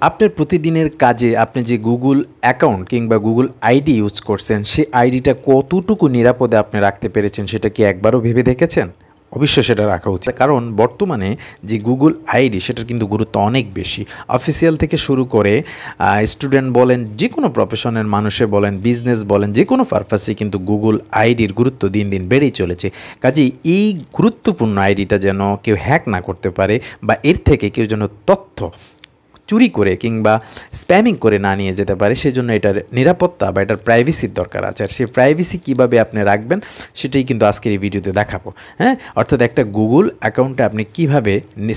আপনার প্রতিদিনের কাজে আপনি যে গুগল অ্যাকাউন্ট কিংবা গুগল আইডি ইউজ করছেন সেই আইডিটা কতটুকু নিরাপদে আপনি রাখতে পেরেছেন সেটা কি একবারও ভেবে দেখেছেন? অবশ্যই সেটা রাখা উচিত, কারণ বর্তমানে যে গুগল আইডি সেটার কিন্তু গুরুত্ব অনেক বেশি। অফিসিয়াল থেকে শুরু করে স্টুডেন্ট বলেন, যে কোনো প্রফেশনের মানুষে বলেন, বিজনেস বলেন, যে কোনো পারপাসে কিন্তু গুগল আইডির গুরুত্ব দিন দিন বেড়েই চলেছে। কাজেই এই গুরুত্বপূর্ণ আইডিটা যেন কেউ হ্যাক না করতে পারে বা এর থেকে কেউ যেন তথ্য চুরি করে কিংবা স্প্যামিং করে না নিয়ে যেতে পারে, সেজন্য এটার নিরাপত্তা বা এটার প্রাইভেসির দরকার আছে। আর সেই প্রাইভেসি কীভাবে আপনি রাখবেন সেটাই কিন্তু আজকের এই ভিডিওতে দেখাবো। হ্যাঁ, অর্থাৎ একটা গুগল অ্যাকাউন্টে আপনি কীভাবে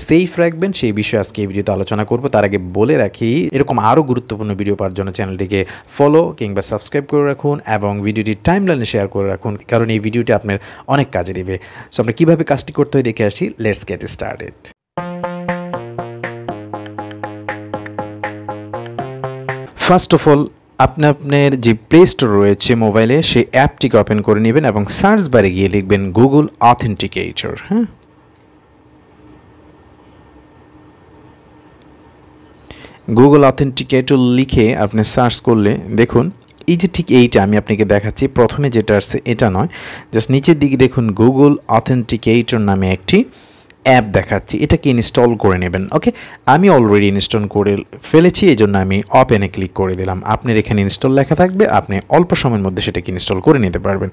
সেফ রাখবেন সেই বিষয়ে আজকে এই ভিডিওতে আলোচনা করব। তার আগে বলে রাখি, এরকম আরও গুরুত্বপূর্ণ ভিডিও পাওয়ার জন্য চ্যানেলটিকে ফলো কিংবা সাবস্ক্রাইব করে রাখুন এবং ভিডিওটি টাইমলাইনে শেয়ার করে রাখুন, কারণ এই ভিডিওটি আপনার অনেক কাজে দেবে। সো আমরা কীভাবে কাজটি করতে হয় দেখে আসি। Let's get started. First of all আপনার যে প্লে স্টোর রয়েছে মোবাইলে, সেই অ্যাপটিকে ওপেন করে নেবেন এবং সার্চ বারে গিয়ে লিখবেন গুগল অথেন্টিকেটর। হ্যাঁ, গুগল অথেন্টিকেটর লিখে আপনি সার্চ করলে দেখুন এই যে ঠিক এইটা আমি আপনাকে দেখাচ্ছি। প্রথমে যেটা আসছে এটা নয়, জাস্ট নিচের দিকে দেখুন গুগল অথেন্টিকেটর নামে একটি অ্যাপ দেখাচ্ছি, এটাকে ইনস্টল করে নেবেন। ওকে, আমি অলরেডি ইনস্টল করে ফেলেছি, এই জন্য আমি ওপেনে ক্লিক করে দিলাম। আপনার এখানে ইনস্টল লেখা থাকবে, আপনি অল্প সময়ের মধ্যে সেটাকে ইনস্টল করে নিতে পারবেন।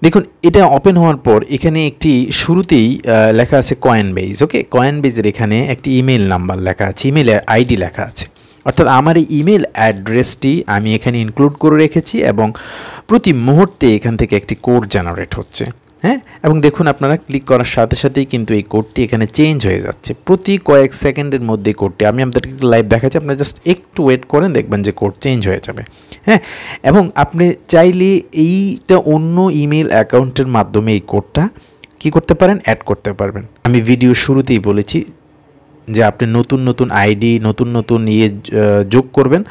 দেখুন এটা ওপেন হওয়ার পর এখানে একটি শুরুতেই লেখা আছে কয়েনবেজ। ওকে, কয়েনবেজের এখানে একটি ইমেল নাম্বার লেখা আছে, ইমেলের আইডি লেখা আছে। অর্থাৎ আমার এই ইমেল অ্যাড্রেসটি আমি এখানে ইনক্লুড করে রেখেছি এবং প্রতি মুহূর্তে এখান থেকে একটি কোড জেনারেট হচ্ছে। হ্যাঁ, এবং দেখুন আপনারা ক্লিক করার সাথে সাথেই কিন্তু এই কোডটি এখানে চেঞ্জ হয়ে যাচ্ছে প্রতি কয়েক সেকেন্ডের মধ্যে। কোডটি আমি আপনাদেরকে লাইভ দেখাচ্ছি, আপনারা জাস্ট একটু ওয়েট করেন, দেখবেন যে কোড চেঞ্জ হয়ে যাবে। হ্যাঁ, এবং আপনি চাইলে এইটা অন্য ইমেল অ্যাকাউন্টের মাধ্যমে এই কোডটা কী করতে পারেন, অ্যাড করতে পারবেন। আমি ভিডিও শুরুতেই বলেছি যে আপনি নতুন নতুন আইডি নতুন নতুন যোগ করবেন।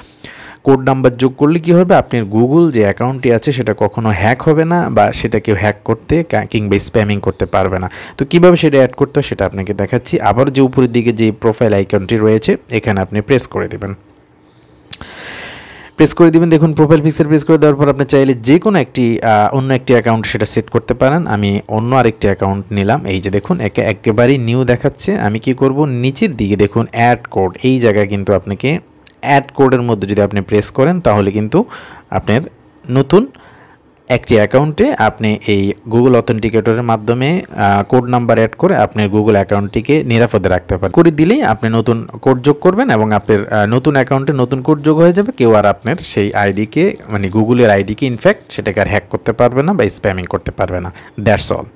কোড নাম্বার যোগ করলে কী হবে, আপনার গুগল যে অ্যাকাউন্টটি আছে সেটা কখনো হ্যাক হবে না বা সেটা কেউ হ্যাক করতে কিংবা স্প্যামিং করতে পারবে না। তো কীভাবে সেটা অ্যাড করতে হয় সেটা আপনাকে দেখাচ্ছি। আবার যে উপরের দিকে যে প্রোফাইল আইকনটি রয়েছে এখানে আপনি প্রেস করে দেবেন। দেখুন প্রোফাইল পিকচার প্রেস করে দেওয়ার পর আপনি চাইলে যে কোনো একটি অন্য একটি অ্যাকাউন্ট সেটা সেট করতে পারেন। আমি অন্য আরেকটি অ্যাকাউন্ট নিলাম। এই যে দেখুন একেবারেই নিউ দেখাচ্ছে। আমি কি করব, নিচের দিকে দেখুন অ্যাড কোড, এই জায়গায় কিন্তু আপনাকে অ্যাড কোডের মধ্যে যদি আপনি প্রেস করেন তাহলে কিন্তু আপনার নতুন একটি অ্যাকাউন্টে আপনি এই গুগল অথেন্টিকেটরের মাধ্যমে কোড নাম্বার অ্যাড করে আপনার গুগল অ্যাকাউন্টটিকে নিরাপদে রাখতে পারেন। করে দিলেই আপনি নতুন কোড যোগ করবেন এবং আপনার নতুন অ্যাকাউন্টে নতুন কোড যোগ হয়ে যাবে। কেউ আর আপনার সেই আইডিকে, মানে গুগলের আইডিকে ইনফ্যাক্ট সেটাকে আর হ্যাক করতে পারবে না বা স্প্যামিং করতে পারবে না। That's all.